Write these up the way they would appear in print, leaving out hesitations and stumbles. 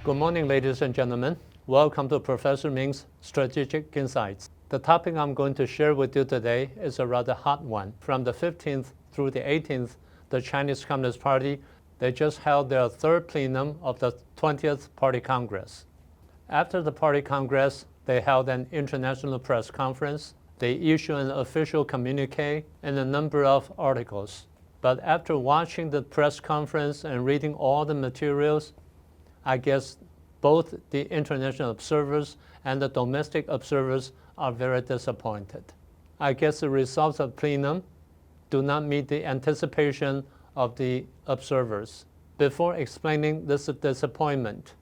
Good morning, ladies and gentlemen. Welcome to Professor Ming's Strategic Insights. The topic I'm going to share with you today is a rather hot one. From the 15th through the 18th, the Chinese Communist Party, they just held their third plenum of the 20th Party Congress. After the Party Congress, they held an international press conference. They issued an official communique and a number of articles. But after watching the press conference and reading all the materials, I guess both the international observers and the domestic observers are very disappointed. I guess the results of plenum do not meet the anticipation of the observers. Before explaining this disappointment,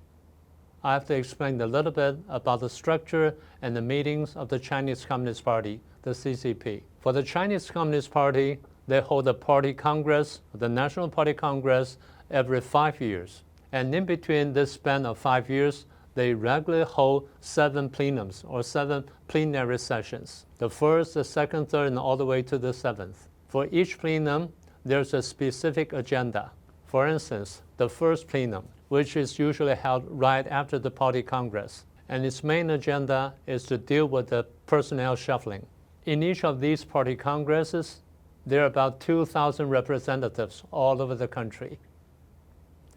I have to explain a little bit about the structure and the meetings of the Chinese Communist Party, the CCP. For the Chinese Communist Party, they hold a party congress, the National Party Congress, every 5 years. And in between this span of 5 years, they regularly hold 7 plenums or 7 plenary sessions. The first, the second, third, and all the way to the 7th. For each plenum, there's a specific agenda. For instance, the first plenum, which is usually held right after the party congress, and its main agenda is to deal with the personnel shuffling. In each of these party congresses, there are about 2,000 representatives all over the country.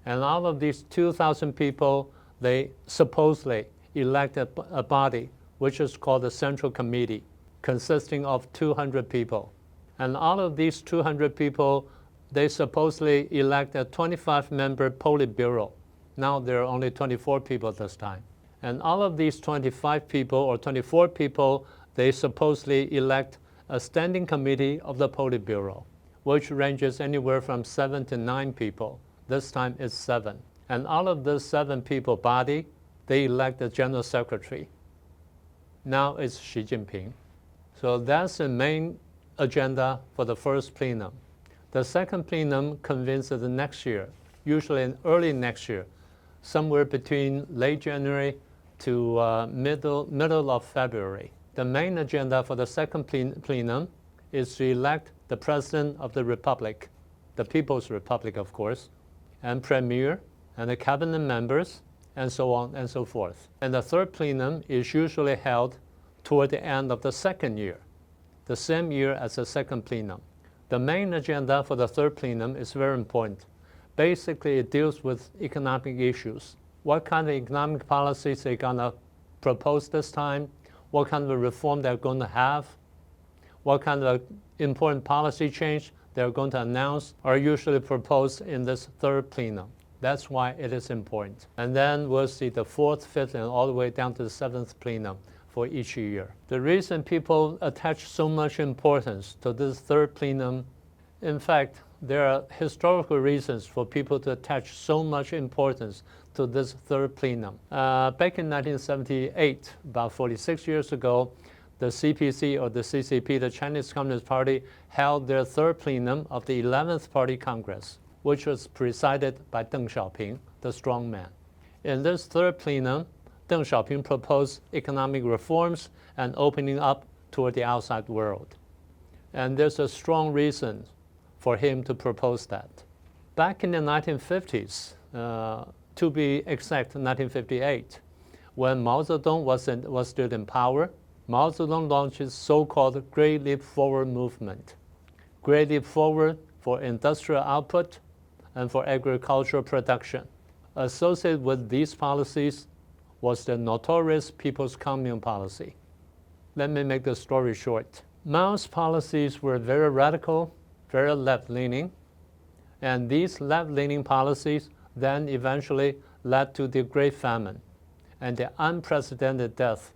And all of these 2,000 people, they supposedly elect a body, which is called the Central Committee, consisting of 200 people. And all of these 200 people, they supposedly elect a 25-member Politburo. Now there are only 24 people this time. And all of these 25 people or 24 people, they supposedly elect a standing committee of the Politburo, which ranges anywhere from 7 to 9 people. This time it's 7. And all of this 7 people body, they elect the general secretary. Now it's Xi Jinping. So that's the main agenda for the first plenum. The second plenum convenes the next year, usually in early next year, somewhere between late January to middle of February. The main agenda for the second plenum is to elect the President of the Republic, the People's Republic, of course, and Premier, and the cabinet members, and so on and so forth. And the third plenum is usually held toward the end of the second year, the same year as the second plenum. The main agenda for the third plenum is very important. Basically, it deals with economic issues. What kind of economic policies they're gonna propose this time, what kind of reform they're going to have, what kind of important policy change they're going to announce are usually proposed in this third plenum. That's why it is important. And then we'll see the 4th, 5th, and all the way down to the 7th plenum for each year. The reason people attach so much importance to this third plenum, in fact, there are historical reasons for people to attach so much importance to this third plenum. Back in 1978, about 46 years ago, the CPC or the CCP, the Chinese Communist Party, held their third plenum of the 11th Party Congress, which was presided by Deng Xiaoping, the strong man. In this third plenum, Deng Xiaoping proposed economic reforms and opening up toward the outside world. And there's a strong reason for him to propose that. Back in the 1950s, to be exact, 1958, when Mao Zedong was still in power, Mao Zedong launched his so-called Great Leap Forward movement. Great Leap Forward for industrial output and for agricultural production. Associated with these policies was the notorious People's Commune policy. Let me make the story short. Mao's policies were very radical, very left-leaning, and these left-leaning policies then eventually led to the Great Famine and the unprecedented death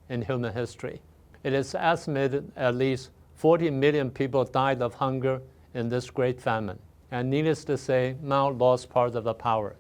in human history. It is estimated at least 40 million people died of hunger in this Great Famine. And needless to say, Mao lost part of the power,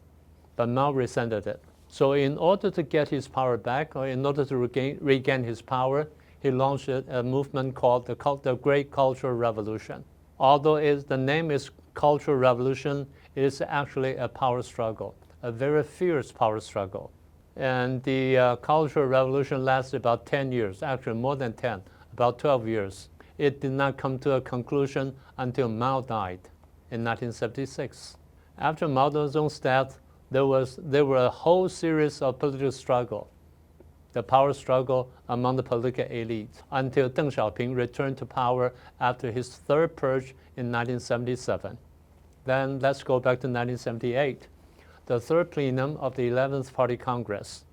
but Mao resented it. So in order to get his power back, or in order to regain his power, he launched a movement called the Great Cultural Revolution. Although the name is Cultural Revolution, it is actually a power struggle, a very fierce power struggle. And the Cultural Revolution lasted about 10 years, actually more than 10, about 12 years. It did not come to a conclusion until Mao died in 1976. After Mao Zedong's death, there were a whole series of political struggle, the power struggle among the political elite, until Deng Xiaoping returned to power after his third purge in 1977. Then let's go back to 1978, the third plenum of the 11th Party Congress.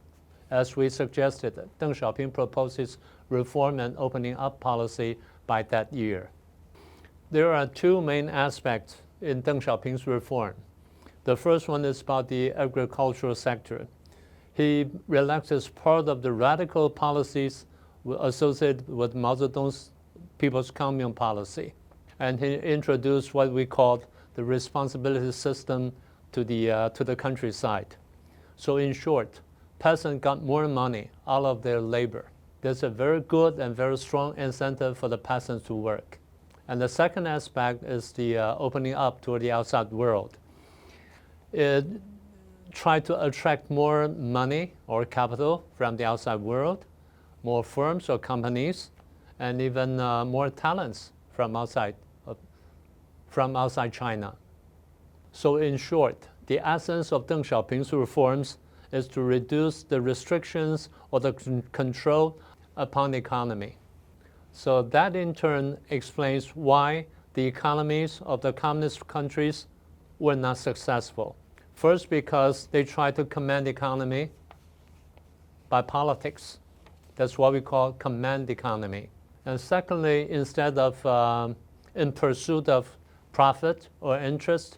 As we suggested, Deng Xiaoping proposed his reform and opening up policy by that year. There are two main aspects in Deng Xiaoping's reform. The first one is about the agricultural sector. He relaxes part of the radical policies associated with Mao Zedong's People's Commune policy, and he introduced what we called the responsibility system to the countryside. So in short, peasants got more money out of their labor. There's a very good and very strong incentive for the peasants to work. And the second aspect is the opening up to the outside world. It tried to attract more money or capital from the outside world, more firms or companies, and even more talents from outside China. So in short, the essence of Deng Xiaoping's reforms is to reduce the restrictions or the control upon the economy. So that in turn explains why the economies of the communist countries were not successful. First, because they tried to command the economy by politics. That's what we call command economy. And secondly, instead of in pursuit of profit or interest,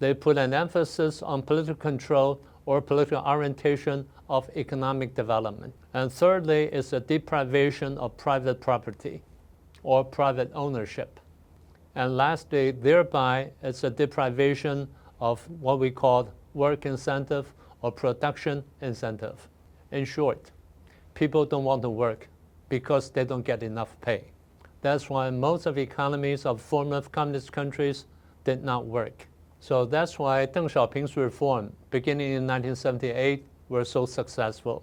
they put an emphasis on political control or political orientation of economic development. And thirdly is the deprivation of private property or private ownership. And lastly, thereby, it's a deprivation of what we call work incentive or production incentive. In short, people don't want to work because they don't get enough pay. That's why most of the economies of former communist countries did not work. So that's why Deng Xiaoping's reform, beginning in 1978, were so successful.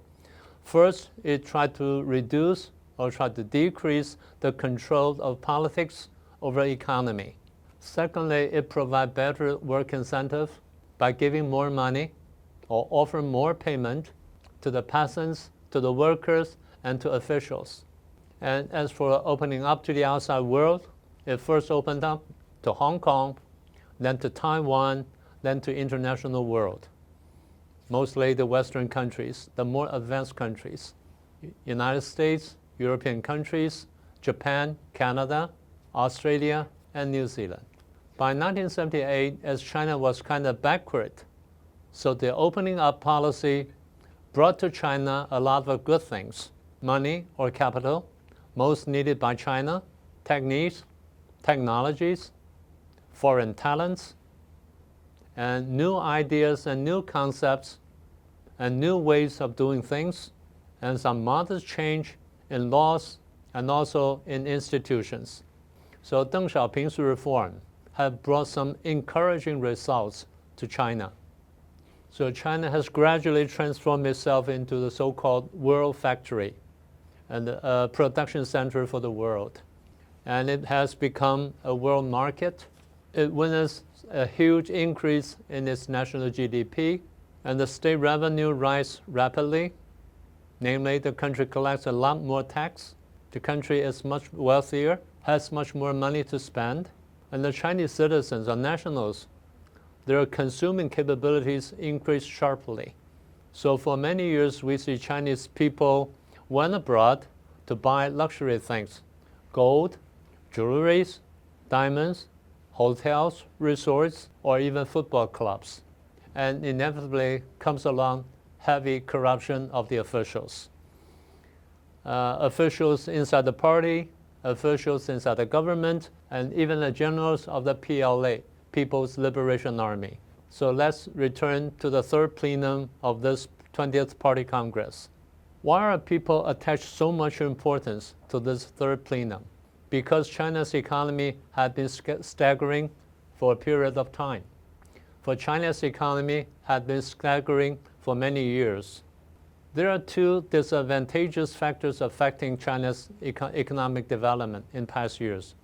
First, it tried to reduce or tried to decrease the control of politics over the economy. Secondly, it provided better work incentive by giving more money or offering more payment to the peasants, to the workers, and to officials. And as for opening up to the outside world, it first opened up to Hong Kong, then to Taiwan, then to international world, mostly the Western countries, the more advanced countries, United States, European countries, Japan, Canada, Australia, and New Zealand. By 1978, as China was kind of backward, so the opening up policy brought to China a lot of good things, money or capital, most needed by China, techniques, technologies, foreign talents, and new ideas and new concepts and new ways of doing things, and some modest change in laws and also in institutions. So Deng Xiaoping's reform have brought some encouraging results to China. So China has gradually transformed itself into the so-called world factory and a production center for the world. And it has become a world market. It witnessed a huge increase in its national GDP, and the state revenue rise rapidly. Namely, the country collects a lot more tax. The country is much wealthier, has much more money to spend, and the Chinese citizens or nationals, their consuming capabilities increase sharply. So for many years, we see Chinese people went abroad to buy luxury things, gold, jewelries, diamonds, hotels, resorts, or even football clubs. And inevitably comes along heavy corruption of the officials. Officials inside the party, officials inside the government, and even the generals of the PLA, People's Liberation Army. So let's return to the third plenum of this 20th Party Congress. Why are people attached so much importance to this third plenum? Because China's economy had been staggering for a period of time. For China's economy had been staggering for many years. There are two disadvantageous factors affecting China's economic development in past years.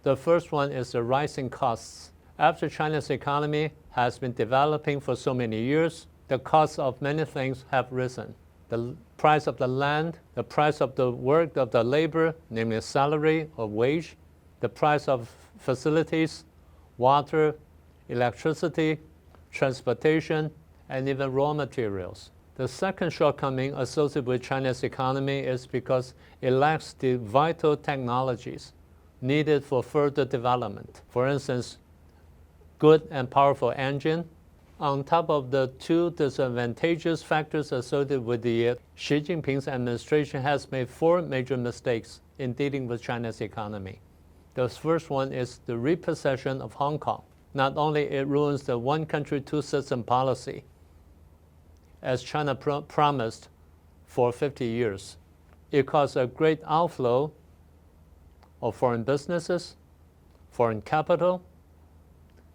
The first one is the rising costs After China's economy has been developing for so many years, the costs of many things have risen. The price of the land, the price of the work of the labor, namely salary or wage, the price of facilities, water, electricity, transportation, and even raw materials. The second shortcoming associated with China's economy is because it lacks the vital technologies needed for further development. For instance, good and powerful engine. On top of the two disadvantageous factors associated with the Xi Jinping's administration has made four major mistakes in dealing with China's economy. The first one is the repossession of Hong Kong. Not only it ruins the one country, two system policy, as China promised for 50 years, it caused a great outflow of foreign businesses, foreign capital,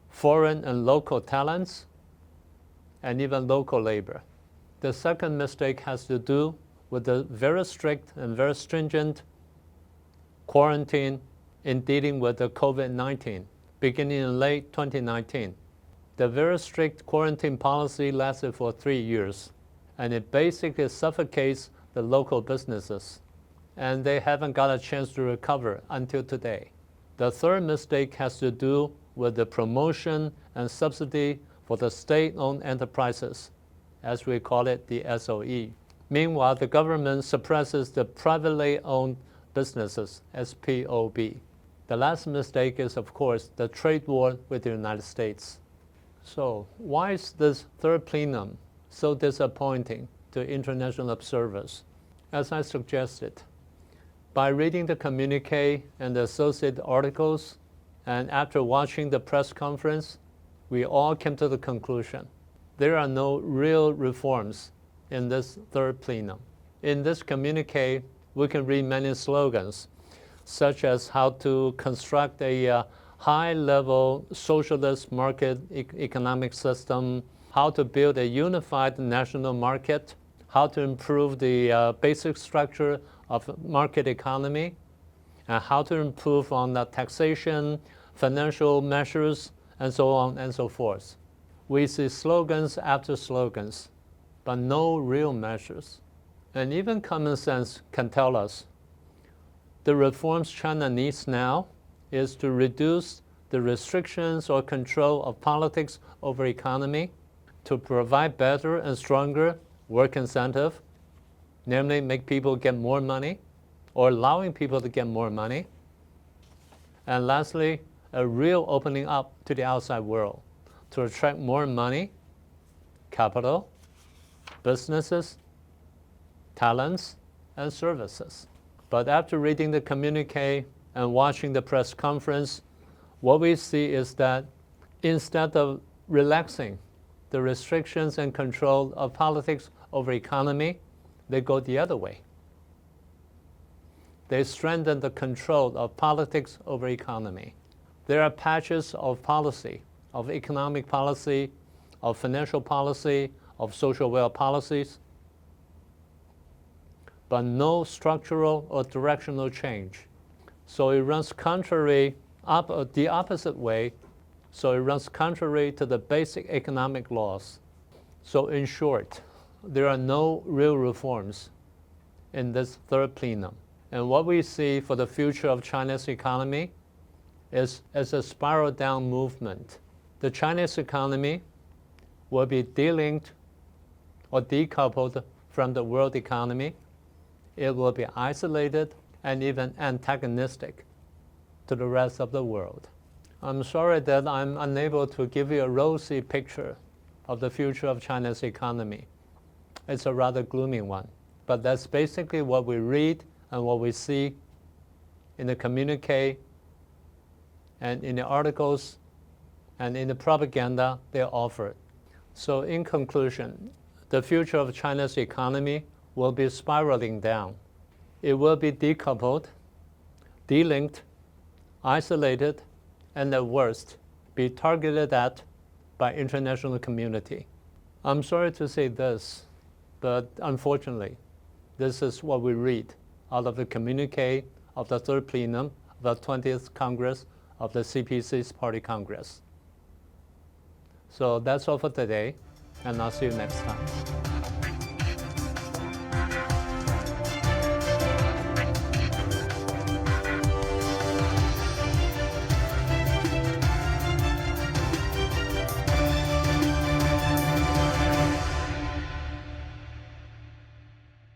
foreign and local talents, and even local labor. The second mistake has to do with the very strict and very stringent quarantine in dealing with the COVID-19, beginning in late 2019. The very strict quarantine policy lasted for 3 years, and it basically suffocates the local businesses, and they haven't got a chance to recover until today. The third mistake has to do with the promotion and subsidy for the state-owned enterprises, as we call it, the SOE. Meanwhile, the government suppresses the privately owned businesses, SPOB. The last mistake is, of course, the trade war with the United States. So why is this third plenum so disappointing to international observers? As I suggested, by reading the communique and the associated articles, and after watching the press conference, we all came to the conclusion there are no real reforms in this third plenum. In this communique, we can read many slogans, such as how to construct a high-level socialist market economic system, how to build a unified national market, how to improve the basic structure of market economy, and how to improve on the taxation, financial measures, and so on and so forth. We see slogans after slogans, but no real measures. And even common sense can tell us the reforms China needs now is to reduce the restrictions or control of politics over economy, to provide better and stronger work incentive, namely make people get more money or allowing people to get more money. And lastly, a real opening up to the outside world to attract more money, capital, businesses, talents, and services. But after reading the communique and watching the press conference, what we see is that instead of relaxing the restrictions and control of politics over economy, they go the other way. They strengthen the control of politics over economy. There are patches of policy, of economic policy, of financial policy, of social welfare policies, but no structural or directional change. So it runs contrary, the opposite way, so it runs contrary to the basic economic laws. So in short, there are no real reforms in this third plenum. And what we see for the future of China's economy is as a spiral down movement. The Chinese economy will be delinked or decoupled from the world economy. It will be isolated and even antagonistic to the rest of the world. I'm sorry that I'm unable to give you a rosy picture of the future of China's economy. It's a rather gloomy one, but that's basically what we read and what we see in the communique and in the articles and in the propaganda they offer. So in conclusion, the future of China's economy will be spiraling down. It will be decoupled, delinked, isolated, and at worst, be targeted at by international community. I'm sorry to say this, but unfortunately, this is what we read out of the communique of the third plenum of the 20th Congress of the CPC's Party Congress. So that's all for today, and I'll see you next time.